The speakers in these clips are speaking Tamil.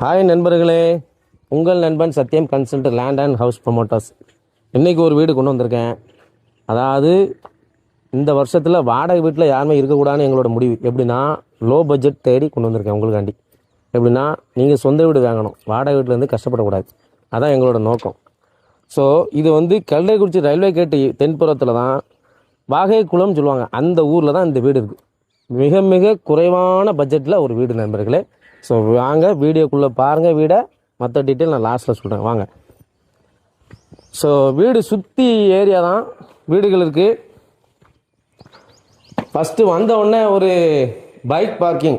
ஹாய் நண்பர்களே, உங்கள் நண்பன் Sathyam consult land and house promoters. இன்றைக்கி ஒரு வீடு கொண்டு வந்திருக்கேன். அதாவது இந்த வருஷத்தில் வாடகை வீட்டில் யாருமே இருக்கக்கூடாதுன்னு எங்களோட முடிவு. எப்படின்னா லோ பட்ஜெட் தேடி கொண்டு வந்திருக்கேன் உங்களுக்காண்டி. எப்படின்னா நீங்கள் சொந்த வீடு வாங்கணும், வாடகை வீட்டிலேருந்து கஷ்டப்படக்கூடாது. அதான் எங்களோட நோக்கம். ஸோ இது வந்து கல்லைக்குறிச்சி ரயில்வே கேட்டு தென்புறத்தில் தான் வாகைக்குளம் சொல்லுவாங்க, அந்த ஊரில் தான் இந்த வீடு இருக்குது. மிக மிக குறைவான பட்ஜெட்டில் ஒரு வீடு நண்பர்களே. ஸோ வாங்க வீடியோக்குள்ளே பாருங்கள் வீடை, மற்ற டீட்டெயில் நான் லாஸ்ட்டில் சொல்கிறேன் வாங்க. ஸோ வீடு சுற்றி ஏரியா தான் வீடுகள் இருக்குது. ஃபஸ்ட்டு வந்த உடனே ஒரு பைக் பார்க்கிங்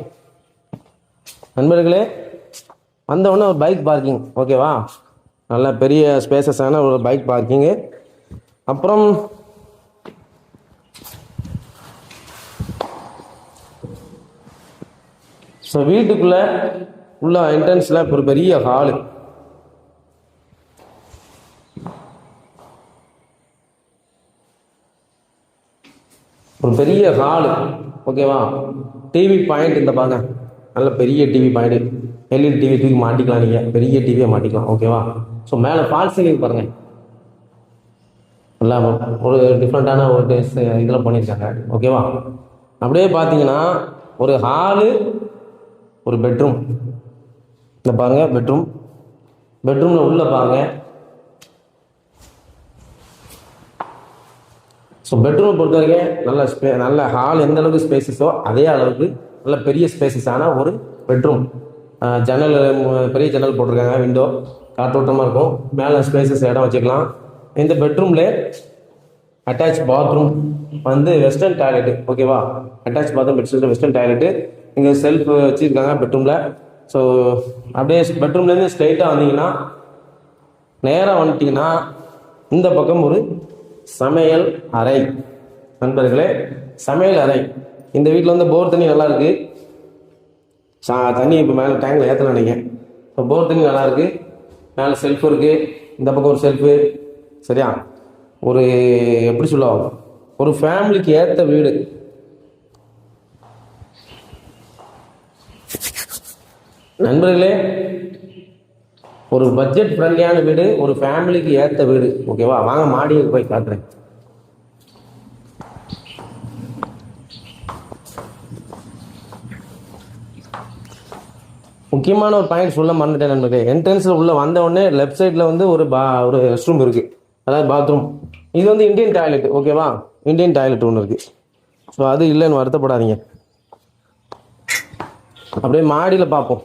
நண்பர்களே, வந்த உடனே ஒரு பைக் பார்க்கிங், ஓகேவா? நல்ல பெரிய ஸ்பேசஸான ஒரு பைக் பார்க்கிங்கு. அப்புறம் ஸோ வீட்டுக்குள்ளே உள்ள என்ட்ரன்ஸில் ஒரு பெரிய ஹாலு, ஓகேவா? டிவி பாயிண்ட் இந்த பாருங்க, நல்ல பெரிய டிவி பாயிண்ட், எல்இடி டிவி தூக்கி மாட்டிக்கலாம், நீங்கள் பெரிய டிவியை மாட்டிக்கலாம், ஓகேவா? ஸோ மேலே ஃபால் சீலிங் பாருங்கள், எல்லாம் ஒரு டிஃப்ரெண்ட்டான ஒரு இதில் பண்ணியிருக்காங்க, ஓகேவா? அப்படியே பார்த்தீங்கன்னா ஒரு ஹாலு, ஒரு பெட்ரூம். இந்த பாருங்க பெட்ரூமில் உள்ள பாருங்க. ஸோ பெட்ரூமை பொறுத்த வரைக்கும் நல்ல ஹால் எந்த அளவுக்கு ஸ்பேசஸோ அதே அளவுக்கு நல்ல பெரிய ஸ்பேசஸான ஒரு பெட்ரூம். ஜன்னல், பெரிய ஜன்னல் போட்டிருக்காங்க, விண்டோ காற்றோட்டமாக இருக்கும். மேலே ஸ்பேசஸ் இடம் வச்சுக்கலாம். இந்த பெட்ரூமில் அட்டாச் பாத்ரூம் வந்து வெஸ்டர்ன் டாய்லெட்டு, ஓகேவா? Attach bathroom western toilet. இங்கே செல்ஃப் வச்சுருக்காங்க பெட்ரூமில். ஸோ அப்படியே பெட்ரூம்லேருந்து ஸ்ட்ரைட்டாக வந்தீங்கன்னா, நேராக வந்துட்டிங்கன்னா இந்த பக்கம் ஒரு சமையல் அறை நண்பர்களே. சமையல் அறை, இந்த வீட்டில் வந்து போர் தண்ணி நல்லா இருக்குது. தண்ணி இப்போ மேலே டேங்கில் ஏற்றலாம் நினைக்கிறேன். இப்போ போர் தண்ணி நல்லா இருக்குது. மேலே செல்ஃபு இருக்குது, இந்த பக்கம் ஒரு செல்ஃபு. சரியா? ஒரு எப்படி சொல்லுவாங்க, ஒரு ஃபேமிலிக்கு ஏற்ற வீடு நண்பர்களே. ஒரு பட்ஜெட் ஃப்ரெண்ட்லியான வீடு, ஒரு ஃபேமிலிக்கு ஏற்ற வீடு, ஓகேவா? வாங்க மாடியை போய் காட்டுறேன். முக்கியமான ஒரு பாயிண்ட் சொல்ல மறந்துட்டேன் நண்பர்களே. என்ட்ரன்ஸில் உள்ள வந்த உடனே லெஃப்ட் சைடில் வந்து ஒரு ரெஸ்ட் ரூம் இருக்குது, அதாவது பாத்ரூம். இது வந்து இந்தியன் டாய்லெட், ஓகேவா? இந்தியன் டாய்லெட் ஒன்று இருக்குது. ஸோ அது இல்லைன்னு வருத்தப்படாதீங்க. அப்படியே மாடியில் பார்ப்போம்.